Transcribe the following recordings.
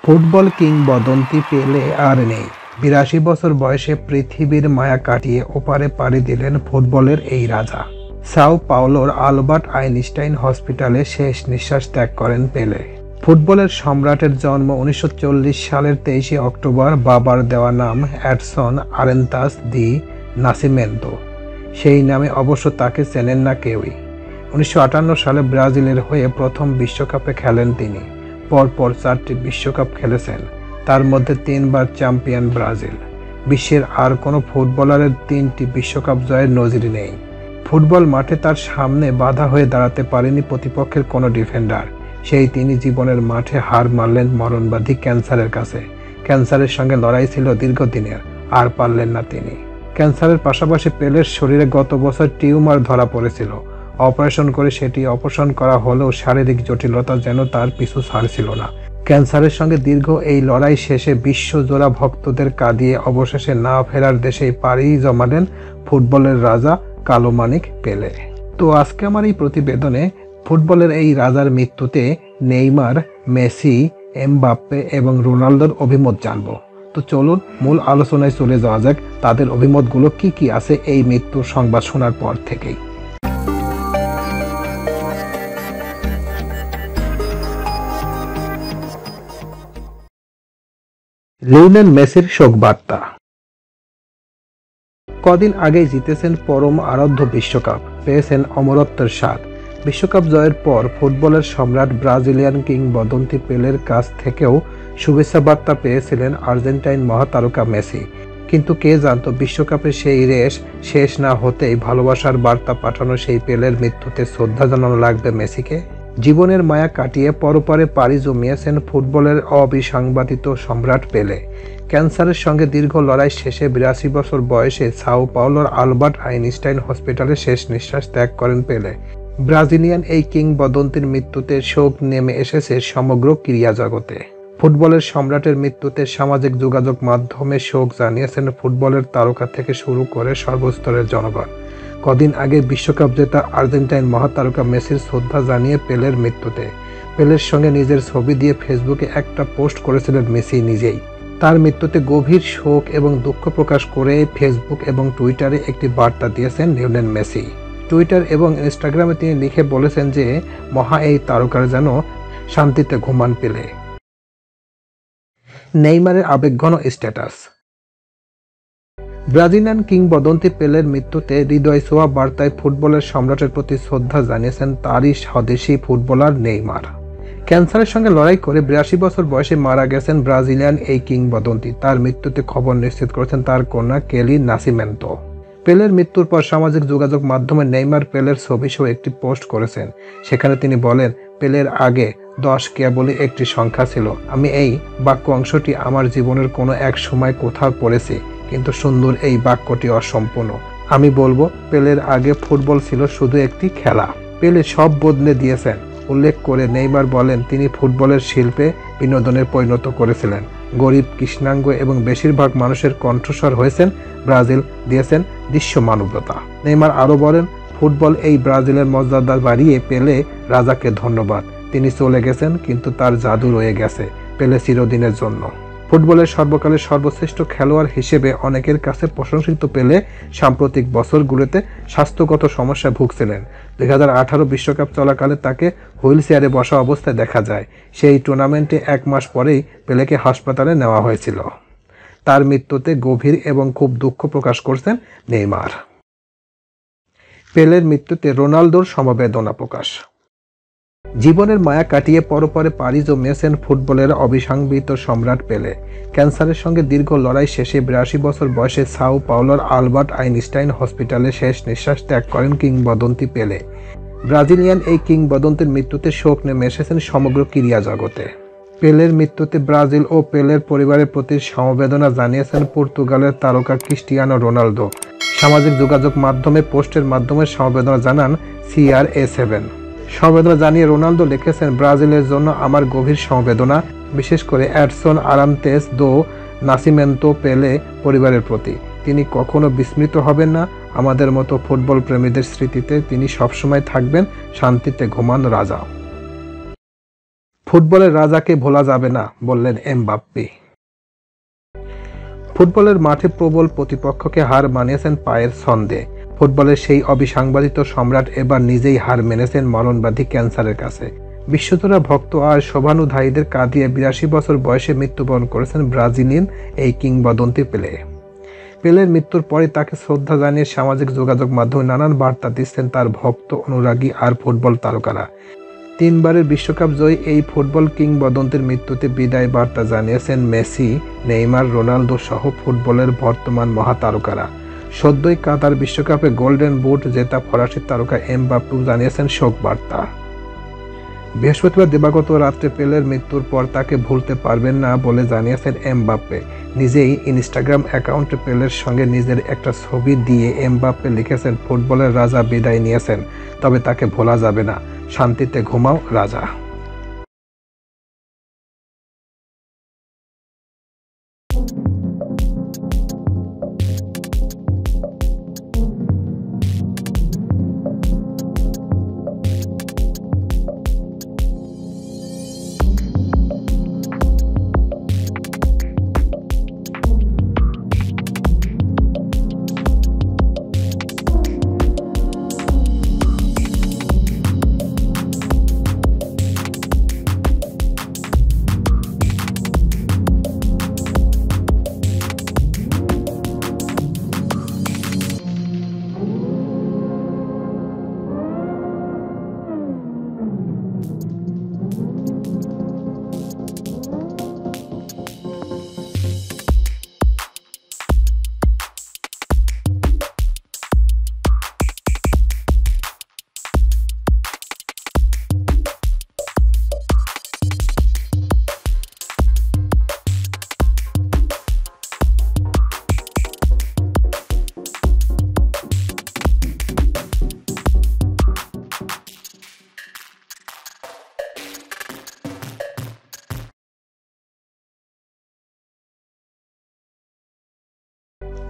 Football কিংবদন্তি পেলে আর নেই। ৮২ বছর বয়সে পৃথিবীর মায়া কাটিয়ে ওপারে পাড়ি দিলেন ফুটবলের এই রাজা। সাও পাওলোর আলবার্ট আইনস্টাইন হসপিটালে শেষ নিঃশ্বাস ত্যাগ করেন পেলে। ফুটবলের সম্রাটের জন্ম ১৯৪০ সালের ২৩ অক্টোবর। বাবার দেওয়া নাম এডসন আরেন্তাস দি নাসিমেন্তো। সেই নামে অবশ্য তাকে চেনেন না কেউই। ১৯৫৮ সালে ব্রাজিলের হয়ে প্রথম বিশ্বকাপে খেলেন তিনি। পরপর ৪টি বিশ্বকাপ খেলেছেন, তার মধ্যে ৩ বার চ্যাম্পিয়ন ব্রাজিল। বিশ্বের আর কোনো ফুটবলারের ৩টি বিশ্বকাপ জয়ের নজির নেই। ফুটবল মাঠে তার সামনে বাধা হয়ে দাঁড়াতে পারেনি প্রতিপক্ষের কোনো ডিফেন্ডার। সেই তিনি জীবনের মাঠে হার মানলেন মরণবাদী ক্যান্সারের কাছে। ক্যান্সারের সঙ্গে লড়াই ছিল দীর্ঘদিনের, আর পারলেন না তিনি। ক্যান্সারের পাশাপাশি পেলের শরীরে গত বছর টিউমার ধরা পড়েছিল। অপারেশন করে সেটি অপসারণ করা হলেও শারীরিক জটিলতা যেন তার পিছু ছাড়ছিল না। ক্যান্সারের সঙ্গে দীর্ঘ এই লড়াই শেষে বিশ্বজোড়া ভক্তদের কাঁদিয়ে অবশেষে না ফেরার দেশেই পাড়ি জমালেন ফুটবলের রাজা কালো মানিক পেলে। তো আজকে আমার এই প্রতিবেদনে ফুটবলের এই রাজার মৃত্যুতে নেইমার, মেসি, এমবাপ্পে এবং রোনালদোর অভিমত জানব। তো চলুন মূল আলোচনায় চলে যাওয়া যাক, তাদের অভিমতগুলো কি আছে এই মৃত্যুর সংবাদ শোনার পর থেকেই। লিওনেল মেসির শোকবার্তা। কদিন আগেই জিতেছেন পরম আরাধ্য বিশ্বকাপ, পেয়েছেন অমরত্বের স্বাদ। বিশ্বকাপ জয়ের পর ফুটবলের সম্রাট ব্রাজিলিয়ান কিংবদন্তি পেলের কাছ থেকেও শুভেচ্ছা বার্তা পেয়েছিলেন আর্জেন্টাইন মহাতারকা মেসি। কিন্তু কে জানতো বিশ্বকাপে সেই রেশ শেষ না হতেই ভালোবাসার বার্তা পাঠানো সেই পেলের মৃত্যুতে শ্রদ্ধা জানানো লাগবে মেসিকে। জীবনের মায়া কাটিয়ে পরপারে পাড়ি জমিয়েছেন ফুটবলের অবিসংবাদিত সম্রাট পেলে। ক্যান্সারের সঙ্গে দীর্ঘ লড়াই শেষে ৮২ বছর বয়সে সাও পাওলোর আলবার্ট আইনস্টাইন হসপিটালে শেষ নিঃশ্বাস ত্যাগ করেন পেলে। ব্রাজিলিয়ান এই কিংবদন্তির মৃত্যুতে শোক নেমে এসেছে সমগ্র ক্রীড়া জগতে। ফুটবলের সম্রাটের মৃত্যুতে সামাজিক যোগাযোগ মাধ্যমে শোক জানিয়েছেন ফুটবলের তারকা থেকে শুরু করে সর্বস্তরের জনগণ। কদিন আগে বিশ্বকাপ জেতা আর্জেন্টাইন মহাতারকা মেসির শ্রদ্ধা জানিয়ে পেলের মৃত্যুতে পেলের সঙ্গে নিজের ছবি দিয়ে ফেসবুকে একটা পোস্ট করেছিলেন মেসি নিজেই। তার মৃত্যুতে গভীর শোক এবং দুঃখ প্রকাশ করে ফেসবুক এবং টুইটারে একটি বার্তা দিয়েছেন লিওনেল মেসি। টুইটার এবং ইনস্টাগ্রামে তিনি লিখে বলেছেন যে মহা এই তারকার যেন শান্তিতে ঘুমান পেলে। নেইমারের আবেগঘন স্ট্যাটাস। ব্রাজিলিয়ান কিংবদন্তি পেলের মৃত্যুতে হৃদয় ছোঁয়া বার্তায় ফুটবলের সম্রাটের প্রতি শ্রদ্ধা জানিয়েছেন তারই স্বদেশী ফুটবলার নেইমার। ক্যান্সারের সঙ্গে লড়াই করে ৮২ বছর বয়সে মারা গেছেন ব্রাজিলিয়ান এই কিংবদন্তি। তার মৃত্যুতে খবর নিশ্চিত করেছেন তার কন্যা কেলি নাসিমেন্তো। পেলের মৃত্যুর পর সামাজিক যোগাযোগ মাধ্যমে নেইমার পেলের ছবি সহ একটি পোস্ট করেছেন। সেখানে তিনি বলেন, পেলের আগে 10 কেবলই একটি সংখ্যা ছিল। আমি এই বাক্য অংশটি আমার জীবনের কোনো এক সময় কোথাও পড়েছি, কিন্তু সুন্দর এই বাক্যটি অসম্পূর্ণ। আমি বলবো, পেলের আগে ফুটবল ছিল শুধু একটি খেলা। পেলে সব বদলে দিয়েছেন। উল্লেখ করে নেইমার বলেন, তিনি ফুটবলের শিল্পে বিনোদনের পরিণত করেছিলেন। গরিব, কৃষ্ণাঙ্গ এবং বেশিরভাগ মানুষের কণ্ঠস্বর হয়েছেন। ব্রাজিল দিয়েছেন দৃশ্য মানবতা। নেইমার আরও বলেন, ফুটবল এই ব্রাজিলের মর্যাদা বাড়িয়ে পেলে রাজাকে ধন্যবাদ। তিনি চলে গেছেন, কিন্তু তার জাদু রয়ে গেছে পেলে চিরদিনের জন্য। ফুটবলের সর্বকালের সর্বশ্রেষ্ঠ খেলোয়াড় হিসেবে অনেকের কাছে প্রশংসিত পেলে সাম্প্রতিক বছরগুলোতে স্বাস্থ্যগত সমস্যায় ভুগছিলেন। ২০১৮ বিশ্বকাপ চলাকালে তাকে হুইল চেয়ারে বসা অবস্থায় দেখা যায়। সেই টুর্নামেন্টে 1 মাস পরেই পেলেকে হাসপাতালে নেওয়া হয়েছিল। তার মৃত্যুতে গভীর এবং খুব দুঃখ প্রকাশ করছেন নেইমার। পেলের মৃত্যুতে রোনালদোর সমবেদনা প্রকাশ। জীবনের মায়া কাটিয়ে পরপরে পাড়ি জমিয়েছেন ফুটবলের অবিসংবাদিত সম্রাট পেলে। ক্যান্সারের সঙ্গে দীর্ঘ লড়াই শেষে ৮২ বছর বয়সে সাও পাওলোর আলবার্ট আইনস্টাইন হসপিটালে শেষ নিঃশ্বাস ত্যাগ করেন কিংবদন্তি পেলে। ব্রাজিলিয়ান এই কিংবদন্তির মৃত্যুতে শোক নেমে এসেছেন সমগ্র ক্রীড়া জগতে। পেলের মৃত্যুতে ব্রাজিল ও পেলের পরিবারের প্রতি সমবেদনা জানিয়েছেন পর্তুগালের তারকা ক্রিস্টিয়ানো রোনালদো। সামাজিক যোগাযোগ মাধ্যমে পোস্টের মাধ্যমে সমবেদনা জানান CR7। সমবেদনা জানিয়ে রোনালদো লিখেছেন, ব্রাজিলের জন্য আমার গভীর সমবেদনা, বিশেষ করে এডসন আরান্তেস দো নাসিমেন্তো পেলে পরিবারের প্রতি। তিনি কখনো বিস্মৃত হবেন না। আমাদের মতো ফুটবল প্রেমীদের স্মৃতিতে তিনি সবসময় থাকবেন। শান্তিতে ঘুমান রাজা। ফুটবলের রাজাকে ভোলা যাবে না, বললেন এমবাপ্পে। ফুটবলের মাঠে প্রবল প্রতিপক্ষকে হার মানিয়েছেন পায়ের ছন্দে। ফুটবলের সেই অবিসংবাদিত সম্রাট এবার নিজেই হার মেনেছেন মরণবাদী ক্যান্সারের কাছে। বিশ্বজোড়া ভক্ত আর শোভানুধ্যায়ীদের কাঁদিয়ে ৮২ বছর বয়সে মৃত্যুবরণ করেছেন ব্রাজিলিয়ান এই কিংবদন্তি পেলে। পেলের মৃত্যুর পরে তাকে শ্রদ্ধা জানিয়ে সামাজিক যোগাযোগ মাধ্যমে নানান বার্তা দিচ্ছেন তার ভক্ত, অনুরাগী আর ফুটবল তারকারা। ৩ বারের বিশ্বকাপ জয়ী এই ফুটবল কিংবদন্তির মৃত্যুতে বিদায় বার্তা জানিয়েছেন মেসি, নেইমার, রোনালদো সহ ফুটবলের বর্তমান মহাতারকারা। সদ্যই কাতার বিশ্বকাপে গোল্ডেন বুট জেতা ফরাসি তারকা এমবাপ্পেও জানিয়েছেন শোক বার্তা। বৃহস্পতিবার দিবাগত রাত্রে পেলের মৃত্যুর পর তাকে ভুলতে পারবেন না বলে জানিয়েছেন এমবাপ্পে। নিজেই ইনস্টাগ্রাম অ্যাকাউন্টে পেলের সঙ্গে নিজের একটা ছবি দিয়ে এমবাপ্পে লিখেছেন, ফুটবলের রাজা বিদায় নিয়েছেন, তবে তাকে ভোলা যাবে না। শান্তিতে ঘুমাও রাজা।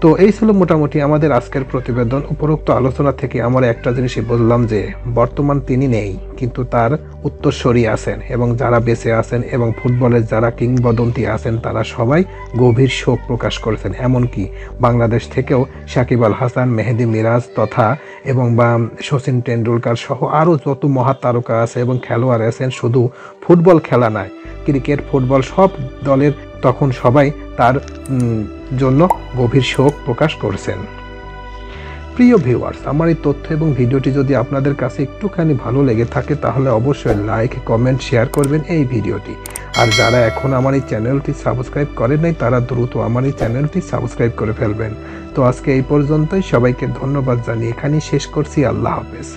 তো এই ছিল মোটামুটি আমাদের আজকের প্রতিবেদন। উপরোক্ত আলোচনা থেকে আমরা একটা জিনিসই বুঝলাম যে বর্তমান তিনি নেই, কিন্তু তার উত্তরসূরি আছেন, এবং যারা বেঁচে আছেন এবং ফুটবলের যারা কিংবদন্তি আছেন তারা সবাই গভীর শোক প্রকাশ করেছেন। এমনকি বাংলাদেশ থেকেও সাকিব আল হাসান, মেহেদী মিরাজ তথা এবং সচিন টেন্ডুলকার সহ আরও যত মহাতারকা আছে এবং খেলোয়াড় আছেন, শুধু ফুটবল খেলা নয়, ক্রিকেট, ফুটবল সব দলের তখন সবাই তার জন্য গভীর শোক প্রকাশ করছেন। প্রিয় ভিউয়ার্স, আমার এই তথ্য এবং ভিডিওটি যদি আপনাদের কাছে একটুখানি ভালো লেগে থাকে তাহলে অবশ্যই লাইক, কমেন্ট, শেয়ার করবেন এই ভিডিওটি। আর যারা এখন আমার এই চ্যানেলটি সাবস্ক্রাইব করেন নাই তারা দ্রুত আমার এই চ্যানেলটি সাবস্ক্রাইব করে ফেলবেন। তো আজকে এই পর্যন্তই, সবাইকে ধন্যবাদ জানিয়ে এখানেই শেষ করছি। আল্লাহ হাফেজ।